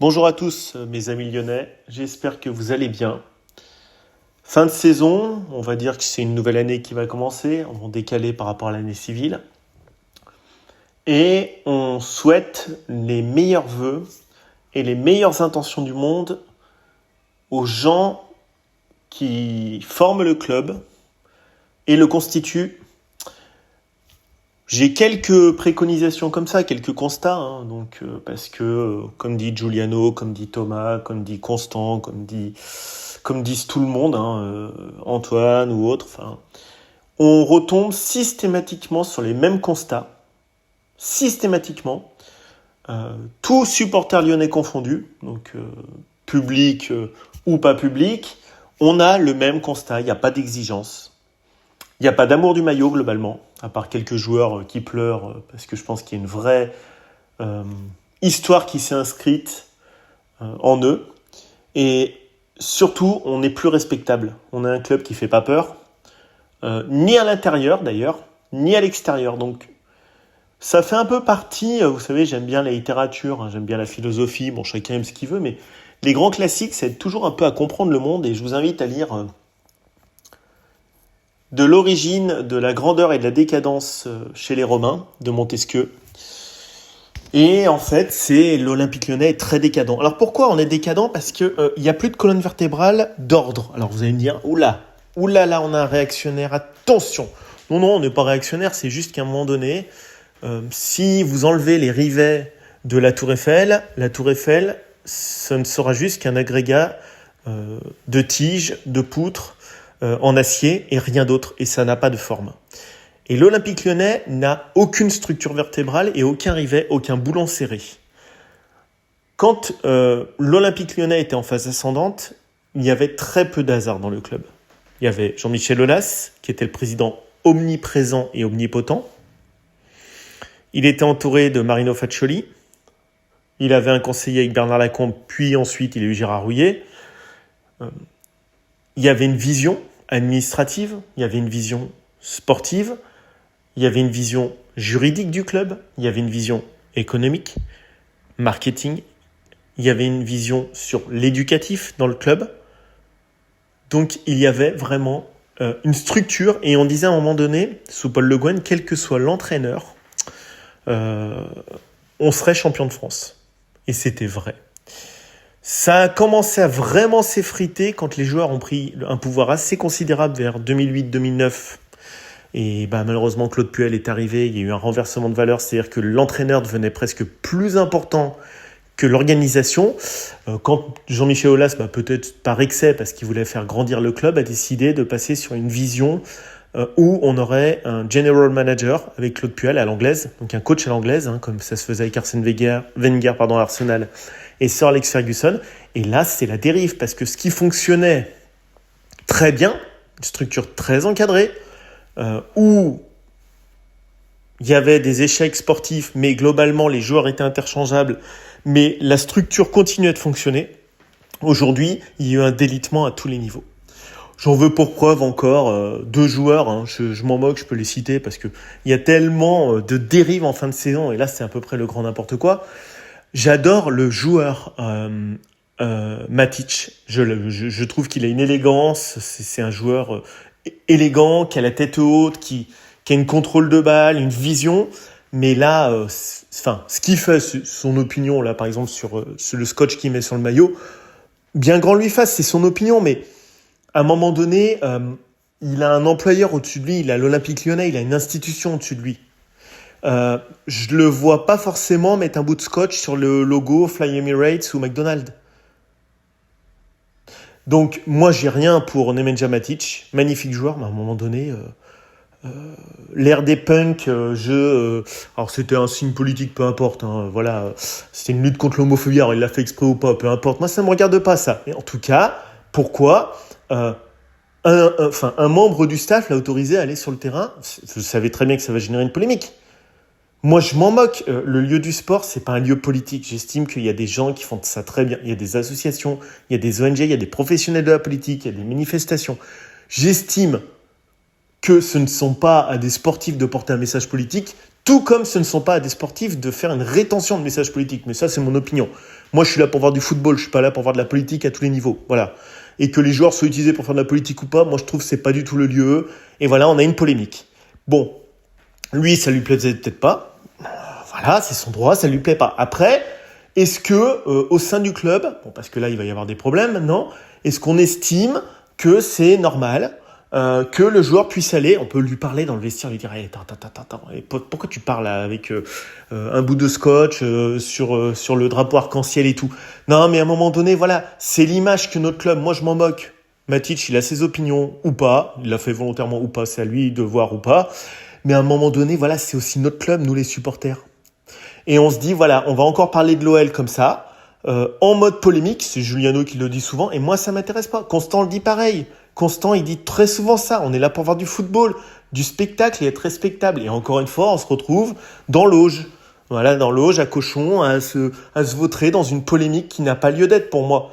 Bonjour à tous mes amis lyonnais, j'espère que vous allez bien. Fin de saison, on va dire que c'est une nouvelle année qui va commencer, on va décaler par rapport à l'année civile. Et on souhaite les meilleurs vœux et les meilleures intentions du monde aux gens qui forment le club et le constituent. J'ai quelques préconisations comme ça, quelques constats, parce que, comme dit Giuliano, comme dit Thomas, comme dit Constant, comme disent tout le monde, Antoine ou autres, on retombe systématiquement sur les mêmes constats, systématiquement, tous supporters lyonnais confondus, public ou pas public, on a le même constat, il n'y a pas d'exigence. Il n'y a pas d'amour du maillot, globalement, à part quelques joueurs qui pleurent, parce que je pense qu'il y a une vraie histoire qui s'est inscrite en eux. Et surtout, on n'est plus respectable. On est un club qui ne fait pas peur, ni à l'intérieur d'ailleurs, ni à l'extérieur. Donc, ça fait un peu partie, vous savez, j'aime bien la littérature, j'aime bien la philosophie, bon, chacun aime ce qu'il veut, mais les grands classiques, ça aide toujours un peu à comprendre le monde, et je vous invite à lire... De l'origine, de la grandeur et de la décadence chez les Romains, de Montesquieu. Et en fait, l'Olympique Lyonnais est très décadent. Alors pourquoi on est décadent ? Parce que il y a plus de colonne vertébrale d'ordre. Alors vous allez me dire, oula, on a un réactionnaire, attention. Non, on n'est pas réactionnaire, c'est juste qu'à un moment donné, si vous enlevez les rivets de la Tour Eiffel, ça ne sera juste qu'un agrégat de tiges, de poutres, en acier et rien d'autre, et ça n'a pas de forme. Et l'Olympique Lyonnais n'a aucune structure vertébrale et aucun rivet, aucun boulon serré. Quand l'Olympique Lyonnais était en phase ascendante, il y avait très peu d'hasard dans le club. Il y avait Jean-Michel Aulas, qui était le président omniprésent et omnipotent. Il était entouré de Marino Faccioli. Il avait un conseiller avec Bernard Lacombe, puis ensuite il a eu Gérard Rouillet. Il y avait une vision administrative, il y avait une vision sportive, il y avait une vision juridique du club, il y avait une vision économique, marketing, il y avait une vision sur l'éducatif dans le club. Donc il y avait vraiment une structure, et on disait à un moment donné, sous Paul Le Guen, quel que soit l'entraîneur, on serait champion de France. Et c'était vrai. Ça a commencé à vraiment s'effriter quand les joueurs ont pris un pouvoir assez considérable vers 2008-2009. Et malheureusement, Claude Puel est arrivé, il y a eu un renversement de valeur, c'est-à-dire que l'entraîneur devenait presque plus important que l'organisation. Quand Jean-Michel Aulas, peut-être par excès, parce qu'il voulait faire grandir le club, a décidé de passer sur une vision où on aurait un general manager avec Claude Puel à l'anglaise, donc un coach à l'anglaise, comme ça se faisait avec Arsène Wenger à Arsenal, et Sir Alex Ferguson. Et là, c'est la dérive, parce que ce qui fonctionnait très bien, une structure très encadrée, où il y avait des échecs sportifs, mais globalement, les joueurs étaient interchangeables, mais la structure continuait de fonctionner. Aujourd'hui, il y a eu un délitement à tous les niveaux. J'en veux pour preuve encore 2 joueurs, je m'en moque, je peux les citer, parce qu'il y a tellement de dérives en fin de saison, et là, c'est à peu près le grand n'importe quoi. J'adore le joueur Matic. Je trouve qu'il a une élégance. C'est un joueur élégant, qui a la tête haute, qui a une contrôle de balle, une vision. Mais là, ce qu'il fait, son opinion, là, par exemple, sur le scotch qu'il met sur le maillot, bien grand lui fasse, c'est son opinion. Mais à un moment donné, il a un employeur au-dessus de lui, il a l'Olympique Lyonnais, il a une institution au-dessus de lui. Je le vois pas forcément mettre un bout de scotch sur le logo Fly Emirates ou McDonald's. Donc moi j'ai rien pour Nemanja Matic, magnifique joueur, mais à un moment donné, l'ère des punks, alors c'était un signe politique, peu importe, c'était une lutte contre l'homophobie, alors il l'a fait exprès ou pas, peu importe, moi ça me regarde pas ça. Et en tout cas, pourquoi un membre du staff l'a autorisé à aller sur le terrain ? Vous savez très bien que ça va générer une polémique. Moi, je m'en moque. Le lieu du sport, c'est pas un lieu politique. J'estime qu'il y a des gens qui font ça très bien. Il y a des associations, il y a des ONG, il y a des professionnels de la politique, il y a des manifestations. J'estime que ce ne sont pas à des sportifs de porter un message politique, tout comme ce ne sont pas à des sportifs de faire une rétention de messages politiques. Mais ça, c'est mon opinion. Moi, je suis là pour voir du football, je suis pas là pour voir de la politique à tous les niveaux. Voilà. Et que les joueurs soient utilisés pour faire de la politique ou pas, moi, je trouve que c'est pas du tout le lieu. Et voilà, on a une polémique. Bon, lui, ça lui plaisait peut-être pas. Voilà, c'est son droit, ça lui plaît pas. Après, est-ce que au sein du club, bon, parce que là, il va y avoir des problèmes maintenant, est-ce qu'on estime que c'est normal que le joueur puisse aller, on peut lui parler dans le vestiaire, lui dire hey, attends, pourquoi tu parles avec un bout de scotch sur le drapeau arc-en-ciel et tout. Non, mais à un moment donné, voilà, c'est l'image que notre club, moi je m'en moque. Matic, il a ses opinions ou pas, il l'a fait volontairement ou pas, c'est à lui de voir ou pas. Mais à un moment donné, voilà, c'est aussi notre club, nous les supporters. Et on se dit, voilà, on va encore parler de l'OL comme ça, en mode polémique, c'est Giuliano qui le dit souvent, et moi ça m'intéresse pas. Constant le dit pareil. Constant, il dit très souvent ça. On est là pour voir du football, du spectacle et être respectable. Et encore une fois, on se retrouve dans l'auge. Voilà, dans l'auge, à cochon, à se vautrer dans une polémique qui n'a pas lieu d'être pour moi.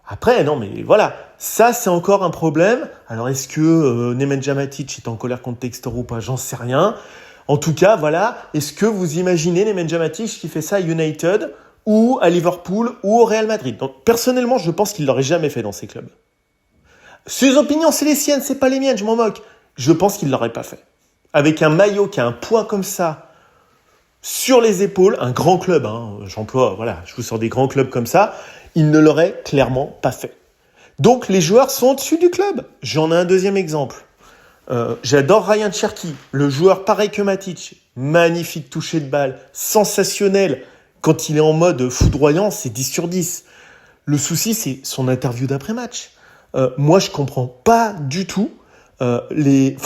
Après, non, mais voilà. Ça, c'est encore un problème. Alors, est-ce que Nemanja Matic est en colère contre Textor ou pas? J'en sais rien. En tout cas, voilà. Est-ce que vous imaginez Nemanja Matic qui fait ça à United ou à Liverpool ou au Real Madrid? Donc, personnellement, je pense qu'il l'aurait jamais fait dans ces clubs. Ses opinions, c'est les siennes, c'est pas les miennes, je m'en moque. Je pense qu'il l'aurait pas fait. Avec un maillot qui a un poids comme ça sur les épaules, un grand club, j'emploie, voilà, je vous sors des grands clubs comme ça, il ne l'aurait clairement pas fait. Donc les joueurs sont au-dessus du club. J'en ai un deuxième exemple. J'adore Ryan Cherki, le joueur pareil que Matic, magnifique toucher de balle, sensationnel. Quand il est en mode foudroyant, c'est 10 sur 10. Le souci, c'est son interview d'après-match. Moi, je comprends pas du tout il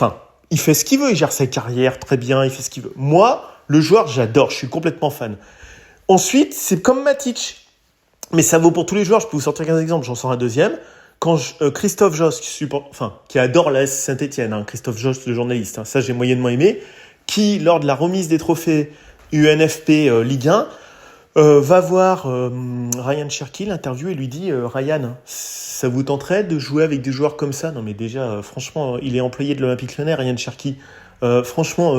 fait ce qu'il veut, il gère sa carrière très bien, il fait ce qu'il veut. Moi, le joueur, j'adore, je suis complètement fan. Ensuite, c'est comme Matic, mais ça vaut pour tous les joueurs. Je peux vous sortir 15 exemples, j'en sors un deuxième. Quand Christophe Josse, qui adore la Saint-Etienne, Christophe Josse, le journaliste, ça j'ai moyennement aimé, qui, lors de la remise des trophées UNFP Ligue 1, va voir Ryan Cherki, l'interview, et lui dit Ryan, ça vous tenterait de jouer avec des joueurs comme ça? Non mais déjà, franchement, il est employé de l'Olympique Lyonnais, Ryan Cherki. Franchement,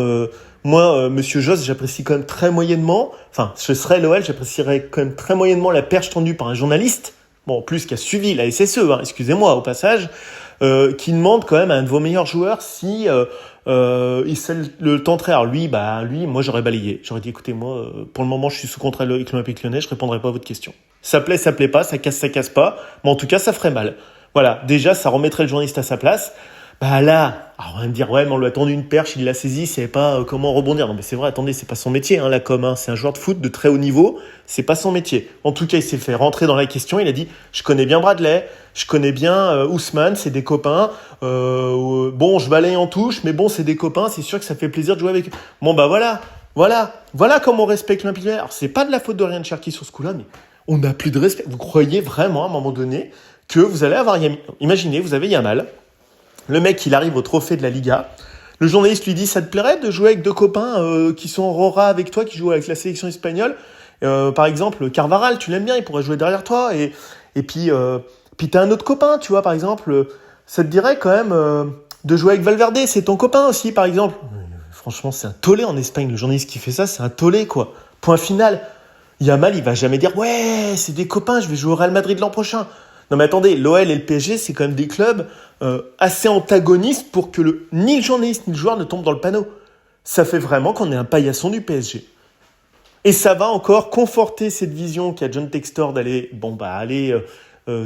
moi, Monsieur Josse, j'apprécie quand même très moyennement, je serais l'OL, j'apprécierais quand même très moyennement la perche tendue par un journaliste, bon, en plus qui a suivi la SSE, excusez-moi au passage, qui demande quand même à un de vos meilleurs joueurs si il le tenterait. Alors lui, moi j'aurais balayé. J'aurais dit écoutez, moi pour le moment je suis sous contrat avec l'Olympique Lyonnais, je répondrai pas à votre question. Ça plaît pas, ça casse pas, mais en tout cas ça ferait mal. Voilà, déjà ça remettrait le journaliste à sa place. Là, alors on va me dire ouais mais on lui a tendu une perche, il l'a saisi, il savait pas comment rebondir. Non mais c'est vrai, attendez, c'est pas son métier la com, c'est un joueur de foot de très haut niveau, c'est pas son métier. En tout cas, il s'est fait rentrer dans la question, il a dit je connais bien Bradley, je connais bien Ousmane, c'est des copains. Bon, je balaye en touche, mais bon, c'est des copains, c'est sûr que ça fait plaisir de jouer avec eux. Bon voilà comment on respecte l'Olympique Lyonnais. Alors c'est pas de la faute de Ryan Cherki sur ce coup-là, mais on n'a plus de respect. Vous croyez vraiment à un moment donné que vous allez avoir imaginez, vous avez Yamal. Le mec, il arrive au trophée de la Liga. Le journaliste lui dit, ça te plairait de jouer avec deux copains qui sont Rora avec toi, qui jouent avec la sélection espagnole? Par exemple, Carvaral, tu l'aimes bien, il pourrait jouer derrière toi. Et puis t'as un autre copain, tu vois, par exemple, ça te dirait quand même de jouer avec Valverde, c'est ton copain aussi, par exemple. Franchement, c'est un tollé en Espagne. Le journaliste qui fait ça, c'est un tollé, quoi. Point final. Yamal, il va jamais dire, ouais, c'est des copains, je vais jouer au Real Madrid l'an prochain. Non mais attendez, l'OL et le PSG, c'est quand même des clubs assez antagonistes pour que ni le journaliste ni le joueur ne tombent dans le panneau. Ça fait vraiment qu'on est un paillasson du PSG. Et ça va encore conforter cette vision qu'a John Textor d'aller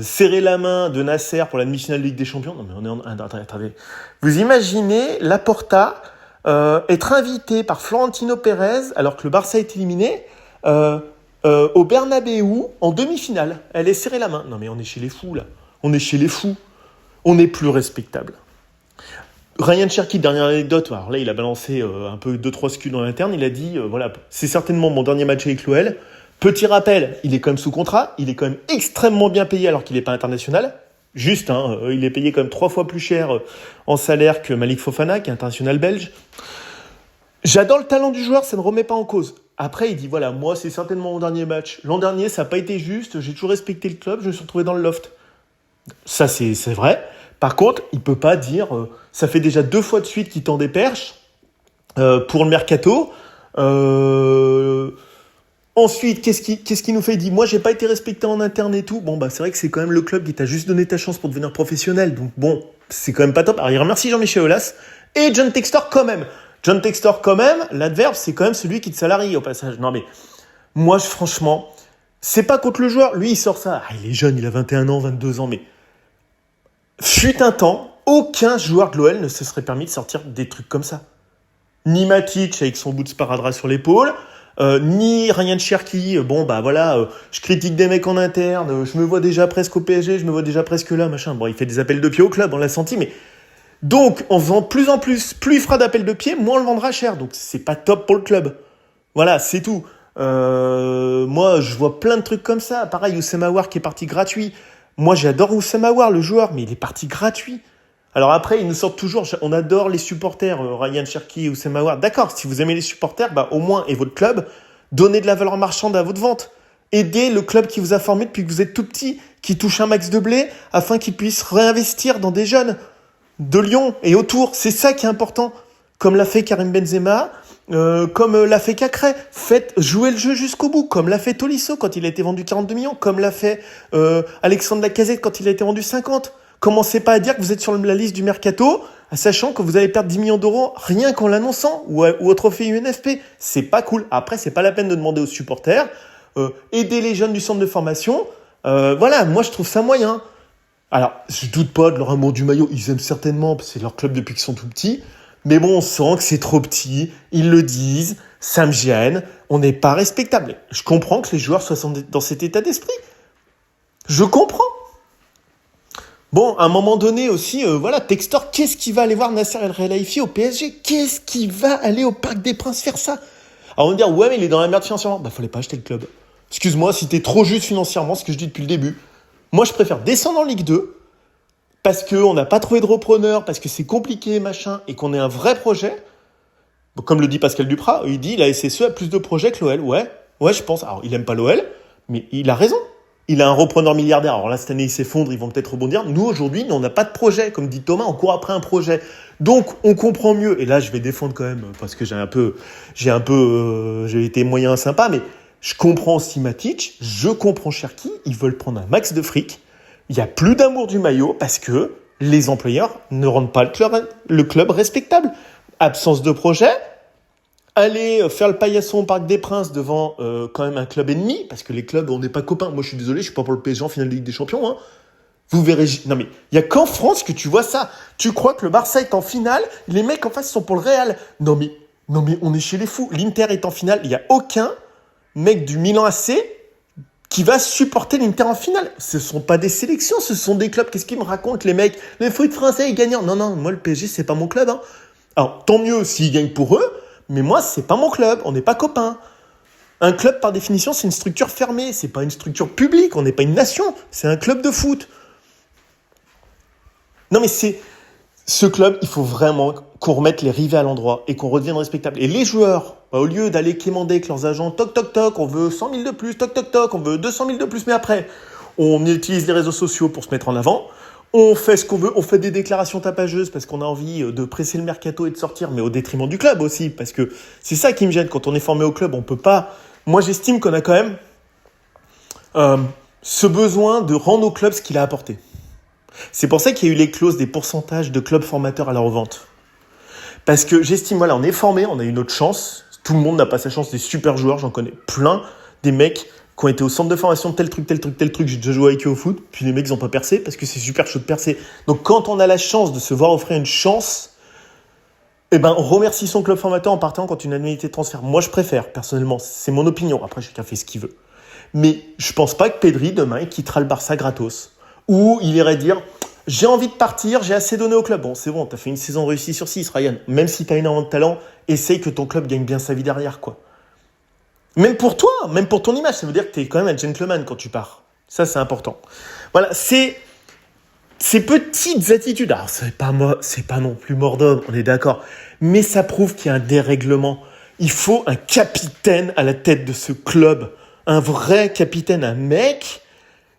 serrer la main de Nasser pour la demi-finale de Ligue des Champions. Non mais attendez. Vous imaginez Laporta être invité par Florentino Pérez alors que le Barça est éliminé au Bernabéu en demi-finale. Elle est serrée la main. Non mais on est chez les fous là. On est chez les fous. On n'est plus respectable. Ryan Cherki, dernière anecdote, alors là il a balancé un peu 2-3 scuds dans l'interne, il a dit voilà, c'est certainement mon dernier match avec l'OL. Petit rappel, il est quand même sous contrat, il est quand même extrêmement bien payé alors qu'il n'est pas international. Juste, il est payé quand même 3 fois plus cher en salaire que Malik Fofana, qui est international belge. J'adore le talent du joueur, ça ne remet pas en cause. Après, il dit, voilà, moi, c'est certainement mon dernier match. L'an dernier, ça n'a pas été juste, j'ai toujours respecté le club, je me suis retrouvé dans le loft. Ça, c'est vrai. Par contre, il ne peut pas dire, ça fait déjà 2 fois de suite qu'il tend des perches pour le mercato. Ensuite, qu'est-ce qui nous fait? Il dit, moi, j'ai pas été respecté en interne et tout. Bon, bah, c'est vrai que c'est quand même le club qui t'a juste donné ta chance pour devenir professionnel. Donc, bon, c'est quand même pas top. Alors, il remercie Jean-Michel Aulas et John Textor quand même. John Textor quand même, l'adverbe, c'est quand même celui qui te salarie au passage. Non, mais moi, franchement, c'est pas contre le joueur. Lui, il sort ça. Ah, il est jeune, il a 21 ans, 22 ans, mais fut un temps, aucun joueur de l'OL ne se serait permis de sortir des trucs comme ça. Ni Matic avec son bout de sparadrap sur l'épaule, ni Ryan Cherki. Bon, bah voilà, je critique des mecs en interne, je me vois déjà presque au PSG, je me vois déjà presque là, machin. Bon, il fait des appels de pied au club, on l'a senti, mais donc, en faisant plus en plus il fera d'appels de pied, moins on le vendra cher. Donc, c'est pas top pour le club. Voilà, c'est tout. Moi, je vois plein de trucs comme ça. Pareil, Oussem Aouar qui est parti gratuit. Moi, j'adore Oussem Aouar, le joueur, mais il est parti gratuit. Alors après, ils nous sortent toujours, on adore les supporters, Ryan Cherki et Oussem Aouar. D'accord, si vous aimez les supporters, bah, au moins, et votre club, donnez de la valeur marchande à votre vente. Aidez le club qui vous a formé depuis que vous êtes tout petit, qui touche un max de blé, afin qu'il puisse réinvestir dans des jeunes de Lyon et autour. C'est ça qui est important. Comme l'a fait Karim Benzema, comme l'a fait Cacré. Faites jouer le jeu jusqu'au bout. Comme l'a fait Tolisso quand il a été vendu 42 millions. Comme l'a fait Alexandre Lacazette quand il a été vendu 50. Commencez pas à dire que vous êtes sur la liste du mercato, sachant que vous allez perdre 10 millions d'euros rien qu'en l'annonçant ou au trophée UNFP. C'est pas cool. Après, c'est pas la peine de demander aux supporters. Aider les jeunes du centre de formation. Voilà, moi je trouve ça moyen. Alors, je doute pas de leur amour du maillot. Ils aiment certainement, parce que c'est leur club depuis qu'ils sont tout petits. Mais bon, on sent que c'est trop petit. Ils le disent. Ça me gêne. On n'est pas respectable. Je comprends que les joueurs soient dans cet état d'esprit. Je comprends. Bon, à un moment donné aussi, voilà, Textor, qu'est-ce qui va aller voir Nasser El Khelaifi au PSG? Qu'est-ce qui va aller au Parc des Princes faire ça? Alors on va me dire, ouais, mais il est dans la merde financièrement. Bah, fallait pas acheter le club. Excuse-moi, si t'es trop juste financièrement, ce que je dis depuis le début. Moi, je préfère descendre en Ligue 2 parce qu'on n'a pas trouvé de repreneur, parce que c'est compliqué, machin, et qu'on ait un vrai projet. Comme le dit Pascal Duprat, il dit la SSE a plus de projets que l'OL. Ouais, je pense. Alors, il aime pas l'OL, mais il a raison. Il a un repreneur milliardaire. Alors là, cette année, il s'effondre, ils vont peut-être rebondir. Nous, aujourd'hui, on n'a pas de projet. Comme dit Thomas, on court après un projet. Donc, on comprend mieux. Et là, je vais défendre quand même, parce que j'ai été moyen sympa, mais je comprends aussi Matic, je comprends Cherki, ils veulent prendre un max de fric. Il n'y a plus d'amour du maillot parce que les employeurs ne rendent pas le club respectable. Absence de projet, aller faire le paillasson au Parc des Princes devant quand même un club ennemi, parce que les clubs, on n'est pas copains. Moi, je suis désolé, je suis pas pour le PSG en finale de Ligue des Champions. Hein. Vous verrez... Non mais, il n'y a qu'en France que tu vois ça. Tu crois que le Barça est en finale, les mecs en face sont pour le Real. Non mais on est chez les fous. L'Inter est en finale, il n'y a aucun mec du Milan AC qui va supporter l'Inter en finale. Ce ne sont pas des sélections, ce sont des clubs. Qu'est-ce qu'ils me racontent, les mecs? Les foot français, ils gagnent. Non, moi, le PSG, c'est pas mon club. Hein. Alors, tant mieux s'ils gagnent pour eux, mais moi, c'est pas mon club. On n'est pas copains. Un club, par définition, c'est une structure fermée. C'est pas une structure publique. On n'est pas une nation. C'est un club de foot. Non, mais ce club, il faut vraiment qu'on remette les rivets à l'endroit et qu'on redevienne respectable. Et les joueurs, au lieu d'aller quémander avec leurs agents, toc, toc, toc, on veut 100 000 de plus, toc, toc, toc, on veut 200 000 de plus, mais après, on utilise les réseaux sociaux pour se mettre en avant, on fait ce qu'on veut, on fait des déclarations tapageuses parce qu'on a envie de presser le mercato et de sortir, mais au détriment du club aussi, parce que c'est ça qui me gêne. Quand on est formé au club, on peut pas... Moi, j'estime qu'on a quand même ce besoin de rendre au club ce qu'il a apporté. C'est pour ça qu'il y a eu les clauses des pourcentages de clubs formateurs à la revente. Parce que j'estime, voilà, on est formé, on a une autre chance. Tout le monde n'a pas sa chance, des super joueurs, j'en connais plein. Des mecs qui ont été au centre de formation, tel truc, j'ai déjà joué avec eux au foot, puis les mecs, ils n'ont pas percé parce que c'est super chaud de percer. Donc quand on a la chance de se voir offrir une chance, eh ben, on remercie son club formateur en partant quand une annualité de transfert. Moi, je préfère, personnellement, c'est mon opinion. Après, chacun fait ce qu'il veut. Mais je pense pas que Pedri, demain, il quittera le Barça gratos. Ou il irait dire, j'ai envie de partir, j'ai assez donné au club. Bon, c'est bon, t'as fait une saison réussie sur 6, Ryan. Même si t'as énormément de talent, essaye que ton club gagne bien sa vie derrière, quoi. Même pour toi, même pour ton image, ça veut dire que t'es quand même un gentleman quand tu pars. Ça, c'est important. Voilà, c'est ces petites attitudes. Alors, c'est pas non plus mort d'homme, on est d'accord. Mais ça prouve qu'il y a un dérèglement. Il faut un capitaine à la tête de ce club. Un vrai capitaine, un mec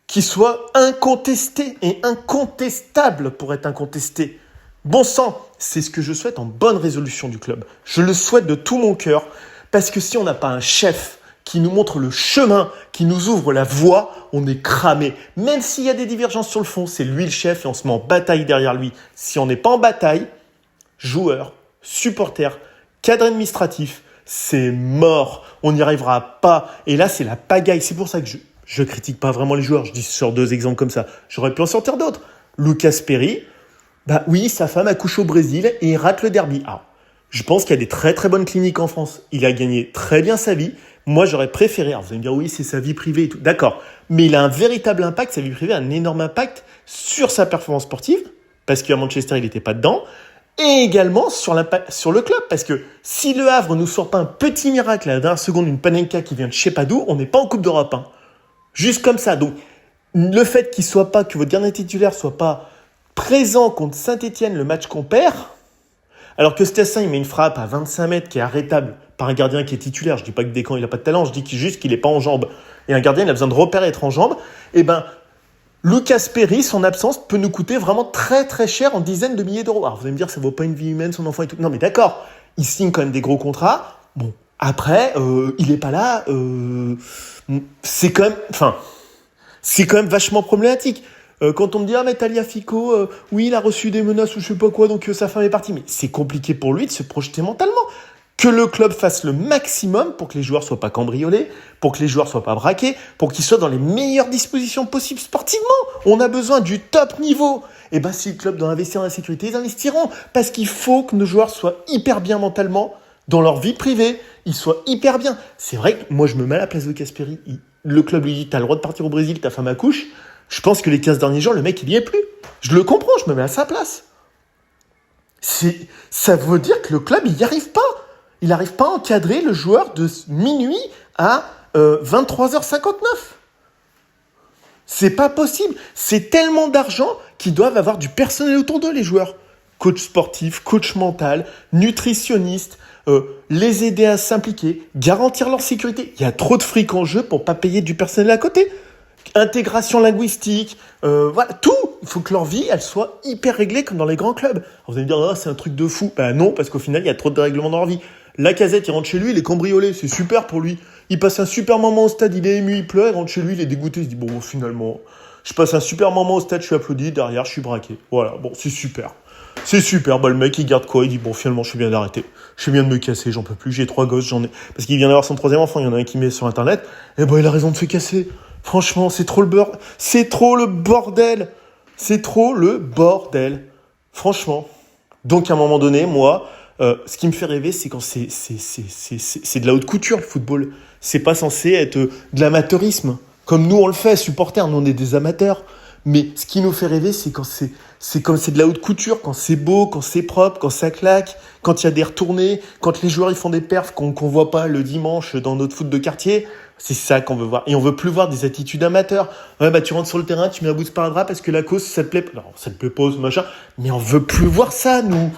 qui soit incontesté et incontestable pour être incontesté. Bon sang, c'est ce que je souhaite en bonne résolution du club. Je le souhaite de tout mon cœur, parce que si on n'a pas un chef qui nous montre le chemin, qui nous ouvre la voie, on est cramé. Même s'il y a des divergences sur le fond, c'est lui le chef et on se met en bataille derrière lui. Si on n'est pas en bataille, joueurs, supporters, cadre administratif, c'est mort. On n'y arrivera pas. Et là, c'est la pagaille. C'est pour ça que je critique pas vraiment les joueurs. Je dis sur 2 exemples comme ça. J'aurais pu en sortir d'autres. Lucas Perry, bah oui, sa femme accouche au Brésil et il rate le derby. Alors, je pense qu'il y a des très très bonnes cliniques en France. Il a gagné très bien sa vie. Moi, j'aurais préféré. Alors, vous allez me dire, oui, c'est sa vie privée et tout. D'accord. Mais il a un véritable impact. Sa vie privée a un énorme impact sur sa performance sportive. Parce qu'à Manchester, il n'était pas dedans. Et également sur le club. Parce que si le Havre ne nous sort pas un petit miracle à la dernière seconde, une Panenka qui vient de je sais pas d'où, on n'est pas en Coupe d'Europe. Hein. Juste comme ça. Donc, le fait que votre gardien titulaire soit pas présent contre Saint-Etienne, le match qu'on perd, alors que Stassin, il met une frappe à 25 mètres qui est arrêtable par un gardien qui est titulaire. Je dis pas que Descamps, il a pas de talent. Je dis juste qu'il est pas en jambes. Et un gardien, il a besoin de repères et être en jambes. Eh ben, Lucas Perry, son absence peut nous coûter vraiment très très cher en dizaines de milliers d'euros. Alors vous allez me dire, ça vaut pas une vie humaine, son enfant et tout. Non mais d'accord, il signe quand même des gros contrats. Bon, après, il est pas là. C'est quand même vachement problématique. Quand on me dit, ah mais Tagliafico, oui, il a reçu des menaces ou je sais pas quoi, donc sa femme est partie. Mais c'est compliqué pour lui de se projeter mentalement. Que le club fasse le maximum pour que les joueurs soient pas cambriolés, pour que les joueurs soient pas braqués, pour qu'ils soient dans les meilleures dispositions possibles sportivement. On a besoin du top niveau. Et ben, si le club doit investir dans la sécurité, ils investiront. Parce qu'il faut que nos joueurs soient hyper bien mentalement dans leur vie privée. Ils soient hyper bien. C'est vrai que moi, je me mets à la place de Casperi. Le club lui dit, t'as le droit de partir au Brésil, ta femme accouche. Je pense que les 15 derniers jours, le mec, il y est plus. Je le comprends, je me mets à sa place. Ça veut dire que le club, il n'y arrive pas. Il n'arrive pas à encadrer le joueur de minuit à 23h59. C'est pas possible. C'est tellement d'argent qu'ils doivent avoir du personnel autour d'eux, les joueurs. Coach sportif, coach mental, nutritionniste, les aider à s'impliquer, garantir leur sécurité. Il y a trop de fric en jeu pour pas payer du personnel à côté. Intégration linguistique, voilà, tout. Il faut que leur vie, elle soit hyper réglée comme dans les grands clubs. Alors vous allez me dire, oh, c'est un truc de fou. Ben non, parce qu'au final, il y a trop de dérèglements dans leur vie. Lacazette, il rentre chez lui, il est cambriolé, c'est super pour lui. Il passe un super moment au stade, il est ému, il pleure, il rentre chez lui, il est dégoûté, il se dit, bon, finalement, je passe un super moment au stade, je suis applaudi, derrière, je suis braqué. Voilà, bon, c'est super. C'est super, bah le mec, il garde quoi? Il dit, bon, finalement, je suis bien d'arrêter. Je suis bien de me casser, j'en peux plus, j'ai 3 gosses, j'en ai... Parce qu'il vient d'avoir son 3e enfant, il y en a un qui met sur Internet, et ben, il a raison de se casser. Franchement, c'est trop le bordel. C'est trop le bordel. C'est trop le bordel. Franchement. Donc, à un moment donné, moi... ce qui me fait rêver, c'est quand c'est de la haute couture, le football. C'est pas censé être de l'amateurisme. Comme nous, on le fait, supporters, nous, on est des amateurs. Mais ce qui nous fait rêver, c'est quand c'est de la haute couture, quand c'est beau, quand c'est propre, quand ça claque, quand il y a des retournées, quand les joueurs ils font des perfs qu'on voit pas le dimanche dans notre foot de quartier. C'est ça qu'on veut voir. Et on veut plus voir des attitudes amateurs. Ouais, bah, tu rentres sur le terrain, tu mets un bout de sparadrap parce que la cause, ça te plaît. Non, ça te plaît pas, machin. Mais on veut plus voir ça, nous.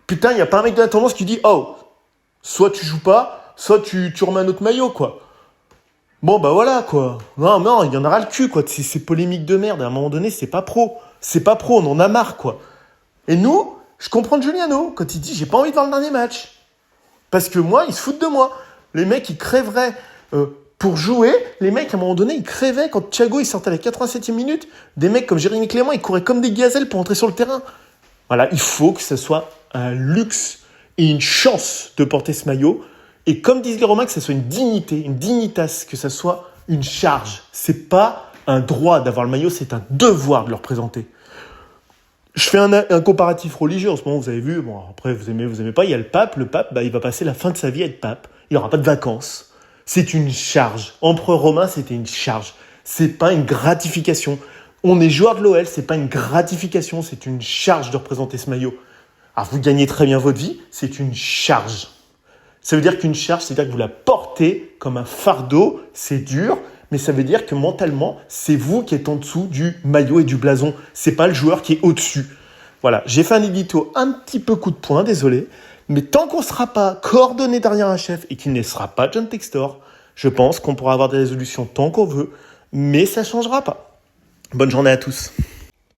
Putain, il n'y a pas un mec de la tendance qui dit « Oh, soit tu joues pas, soit tu remets un autre maillot, quoi. » Bon, bah voilà, quoi. Non, il y en aura le cul, quoi. Ces polémiques de merde, à un moment donné, c'est pas pro. C'est pas pro, on en a marre, quoi. Et nous, je comprends Giuliano quand il dit « J'ai pas envie de voir le dernier match. » Parce que moi, ils se foutent de moi. Les mecs, ils crèveraient pour jouer. Les mecs, à un moment donné, ils crèvaient quand Thiago, il sortait à la 87e minute. Des mecs comme Jérémy Clément, ils couraient comme des gazelles pour entrer sur le terrain. Voilà, il faut que ce soit un luxe et une chance de porter ce maillot. Et comme disent les Romains, que ce soit une dignité, une dignitas, que ce soit une charge. C'est pas un droit d'avoir le maillot, c'est un devoir de le représenter. Je fais un comparatif religieux en ce moment, vous avez vu, bon après vous aimez pas, il y a le pape, bah, il va passer la fin de sa vie à être pape. Il n'aura pas de vacances. C'est une charge. Empereur romain, c'était une charge. C'est pas une gratification. On est joueur de l'OL, c'est pas une gratification, c'est une charge de représenter ce maillot. Alors, vous gagnez très bien votre vie, c'est une charge. Ça veut dire qu'une charge, c'est-à-dire que vous la portez comme un fardeau, c'est dur, mais ça veut dire que mentalement, c'est vous qui êtes en dessous du maillot et du blason. C'est pas le joueur qui est au-dessus. Voilà, j'ai fait un édito un petit peu coup de poing, désolé, mais tant qu'on ne sera pas coordonné derrière un chef et qu'il ne sera pas John Textor, je pense qu'on pourra avoir des résolutions tant qu'on veut, mais ça ne changera pas. Bonne journée à tous.